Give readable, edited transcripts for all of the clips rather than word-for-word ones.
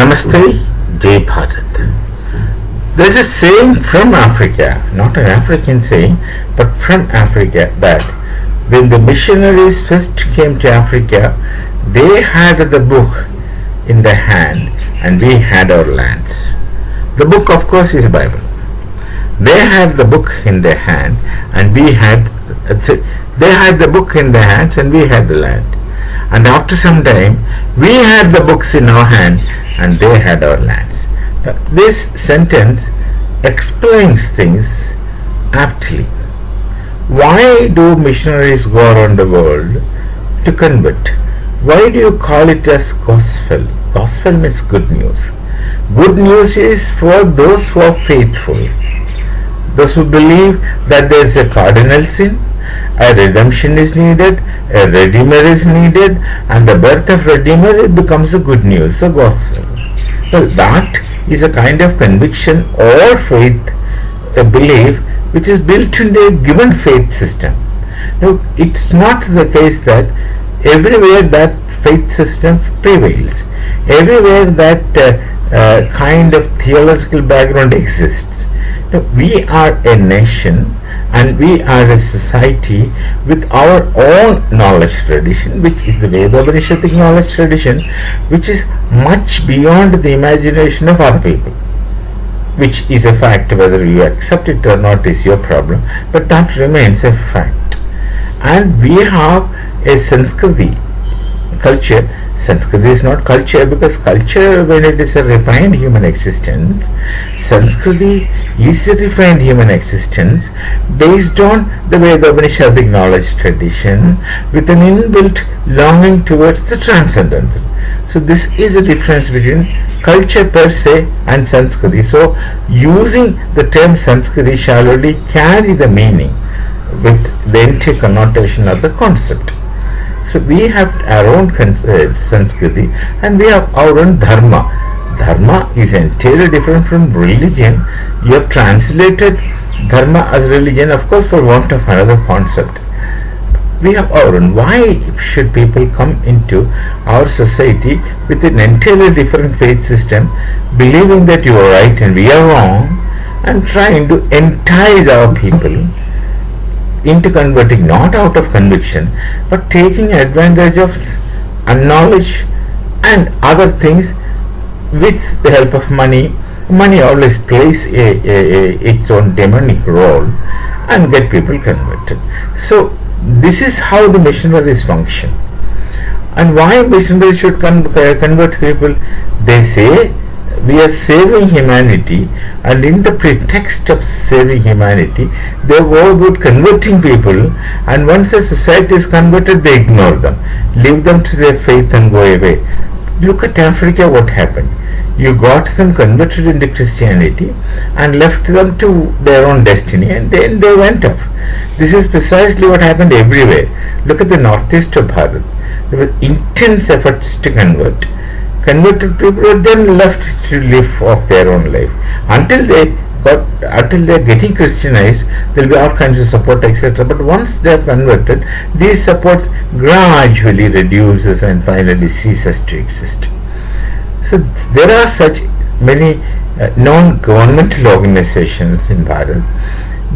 Namaste, Jai Bharat. There is a saying from Africa, not an African saying, but from Africa, that when the missionaries first came to Africa, they had the book in their hand and we had our lands. The book, of course, is the Bible. They had the book in their hand and we had, they had the book in their hands and we had the land. And after some time, we had the books in our hand and they had our lands. Now, this sentence explains things aptly. Why do missionaries go around the world to convert? Why do you call it as gospel? Gospel means good news. Good news is for those who are faithful, those who believe that there is a cardinal sin, a redemption is needed, a redeemer is needed, and the birth of redeemer, it becomes the good news, the gospel. Well, that is a kind of conviction or faith, a belief which is built into a given faith system. Now, it's not the case that everywhere that faith system prevails, everywhere that kind of theological background exists. Now, we are a nation and we are a society with our own knowledge tradition, which is the Veda-Upanishadic knowledge tradition, which is much beyond the imagination of other people, which is a fact. Whether you accept it or not is your problem, but that remains a fact. And we have a Sanskriti culture. Sanskriti is not culture, because culture, when it is a refined human existence, Sanskriti is a refined human existence based on the Veda-Upanishadic knowledge tradition with an inbuilt longing towards the transcendental. So this is a difference between culture per se and Sanskriti. So using the term Sanskriti shall only carry the meaning with the entire connotation of the concept. So we have our own Sanskriti and we have our own Dharma. Dharma is entirely different from religion. You have translated Dharma as religion, of course, for want of another concept. We have our own. Why should people come into our society with an entirely different faith system, believing that you are right and we are wrong, and trying to entice our people into converting, not out of conviction, but taking advantage of knowledge and other things with the help of money. Money always plays its own demonic role and get people converted. So this is how the missionaries function. And why missionaries should convert people? They say we are saving humanity, and in the pretext of saving humanity, they go about converting people, and once a society is converted, they ignore them, leave them to their faith and go away. Look at Africa, what happened. You got them converted into Christianity and left them to their own destiny, and then they went off. This is precisely what happened everywhere. Look at the northeast of Bharat. There were intense efforts to converted people were then left to live off their own life. Until they are getting Christianized, there will be all kinds of support, etc. But once they are converted, these supports gradually reduces and finally ceases to exist. So there are such many non-governmental organizations in Bharat.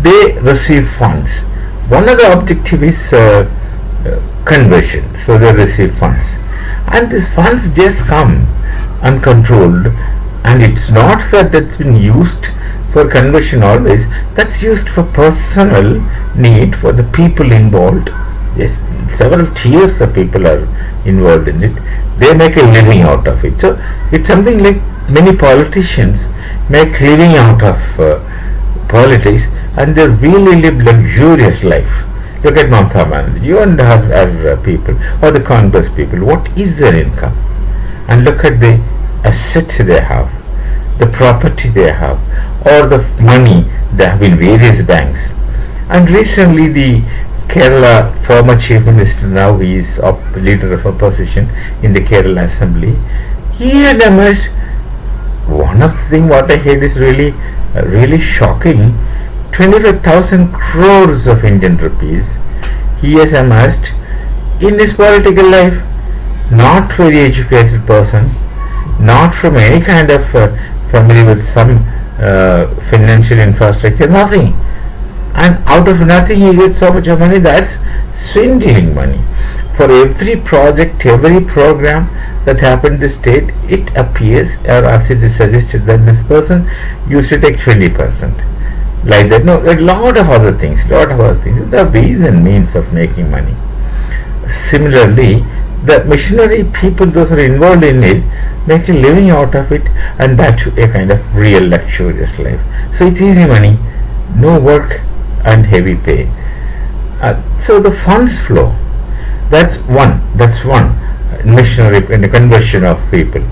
They receive funds. One of the objective is conversion. So they receive funds. And these funds just come uncontrolled, and it's not that that's been used for conversion always. That's used for personal need for the people involved. Yes, several tiers of people are involved in it. They make a living out of it. So it's something like many politicians make living out of politics, and they really live luxurious life. Look at Mamata Banerjee, you and her people, or the Congress people. What is their income? And look at the assets they have, the property they have, or the money they have in various banks. And recently the Kerala former Chief Minister, now he is leader of opposition in the Kerala Assembly, he had emerged. One of the things what I heard is really shocking. 25,000 crores of Indian rupees he has amassed in his political life. Not very educated person, not from any kind of family with some financial infrastructure, nothing. And out of nothing he gets so much of money. That's swindling money. For every project, every program that happened in the state, it appears, or as it is suggested, that this person used to take 20%. Like that. No, a lot of other things, the ways and means of making money. Similarly, the missionary people, those who are involved in it, make a living out of it, and that a kind of real luxurious life. So it's easy money, no work and heavy pay. So the funds flow. That's one missionary in the conversion of people.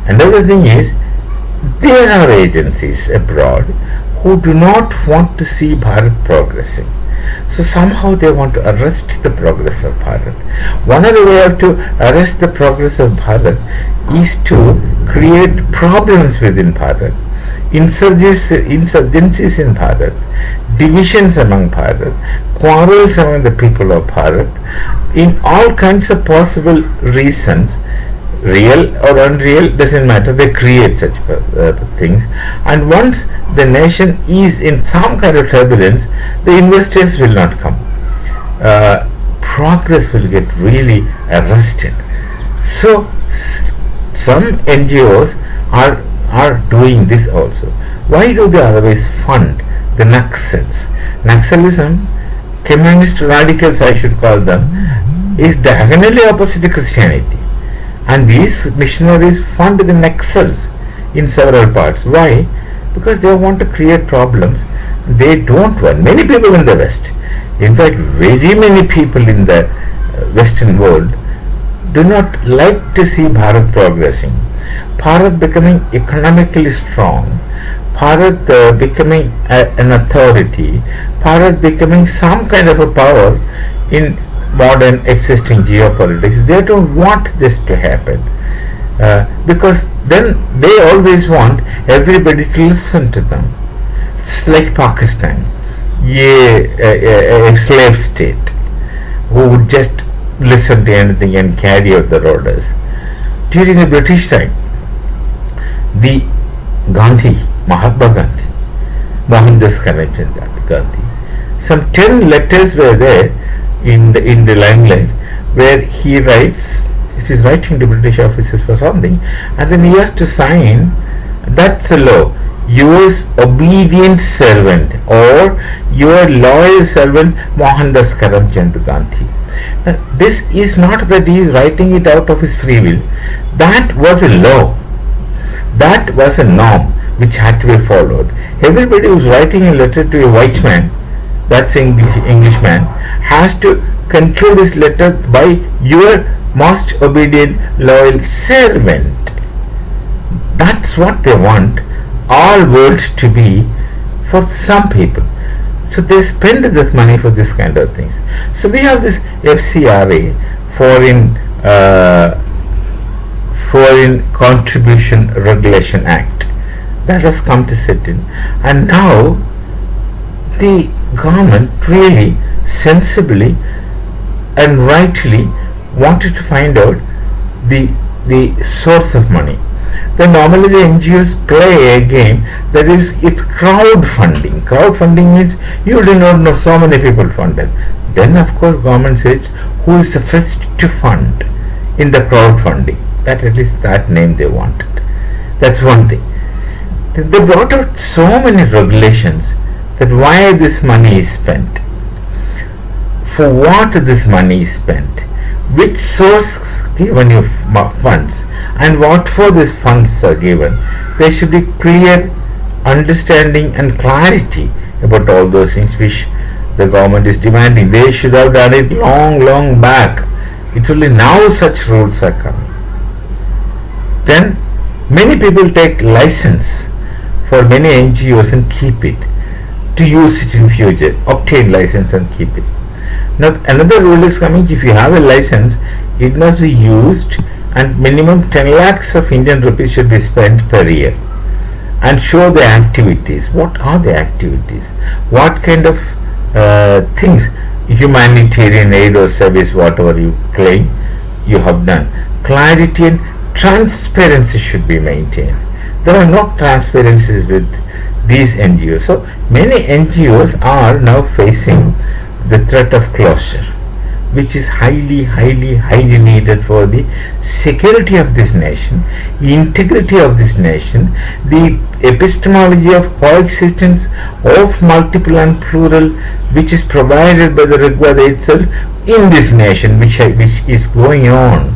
Another thing is, there are agencies abroad who do not want to see Bharat progressing. So somehow they want to arrest the progress of Bharat. One of the ways to arrest the progress of Bharat is to create problems within Bharat, insurgencies in Bharat, divisions among Bharat, quarrels among the people of Bharat, in all kinds of possible reasons, real or unreal, doesn't matter, they create such things. And once the nation is in some kind of turbulence, the investors will not come. Progress will get really arrested. So some NGOs are doing this also. Why do they always fund the Naxals? Naxalism, communist radicals I should call them, is diagonally opposite to Christianity. And these missionaries fund the Naxals in several parts. Why? Because they want to create problems. They don't want. Many people in the West, in fact very many people in the Western world, do not like to see Bharat progressing. Bharat becoming economically strong, Bharat becoming an authority, Bharat becoming some kind of a power in modern existing geopolitics. They don't want this to happen, because then they always want everybody to listen to them. It's like Pakistan, a slave state who would just listen to anything and carry out the orders. During the British time, the Mahatma Gandhi, Mohandas Karamchand Gandhi, some 10 letters were there in the limelight, where he writes, he's writing to British officers for something, and then he has to sign, that's a law, yours obedient servant, or your loyal servant Mohandas Karamchand Gandhi. This is not that he is writing it out of his free will. That was a law. That was a norm which had to be followed. Everybody who is writing a letter to a white man, that's Englishman, has to conclude his letter by your most obedient loyal servant. That's what they want all words to be for some people. So they spend this money for this kind of things. So we have this FCRA, Foreign Contribution Regulation Act, that has come to set in, and now the government really sensibly and rightly wanted to find out the source of money. Then normally the NGOs play a game that is, it's crowdfunding. Crowdfunding means you do not know so many people funded. Then of course government says who is the first to fund in the crowdfunding. That at least that name they wanted. That's one thing. They brought out so many regulations that why this money is spent, for what this money is spent, which source given you funds, and what for these funds are given. There should be clear understanding and clarity about all those things which the government is demanding. They should have done it long back. It's only now such rules are coming. Then many people take license for many NGOs and keep it, to use it in future, obtain license and keep it. Now another rule is coming, if you have a license, it must be used and minimum 10 lakhs of Indian rupees should be spent per year, and show the activities. What are the activities? What kind of things, humanitarian aid or service, whatever you claim you have done. Clarity and transparency should be maintained. There are no transparencies with these NGOs. So many NGOs are now facing the threat of closure, which is highly needed for the security of this nation, integrity of this nation, the epistemology of coexistence of multiple and plural, which is provided by the Rigveda itself in this nation, which is going on.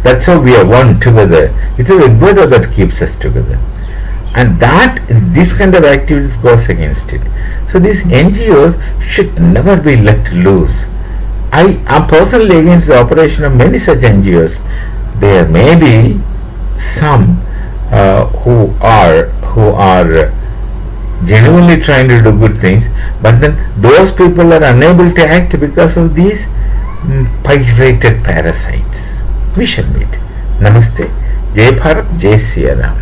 That's how we are one together. It's the Rigveda that keeps us together, and that this kind of activities goes against it. So these NGOs should never be let loose. I am personally against the operation of many such NGOs. There may be some who are genuinely trying to do good things, but then those people are unable to act because of these pirated parasites. We shall meet. Namaste. Jai Bharat, Jai Siya Ram.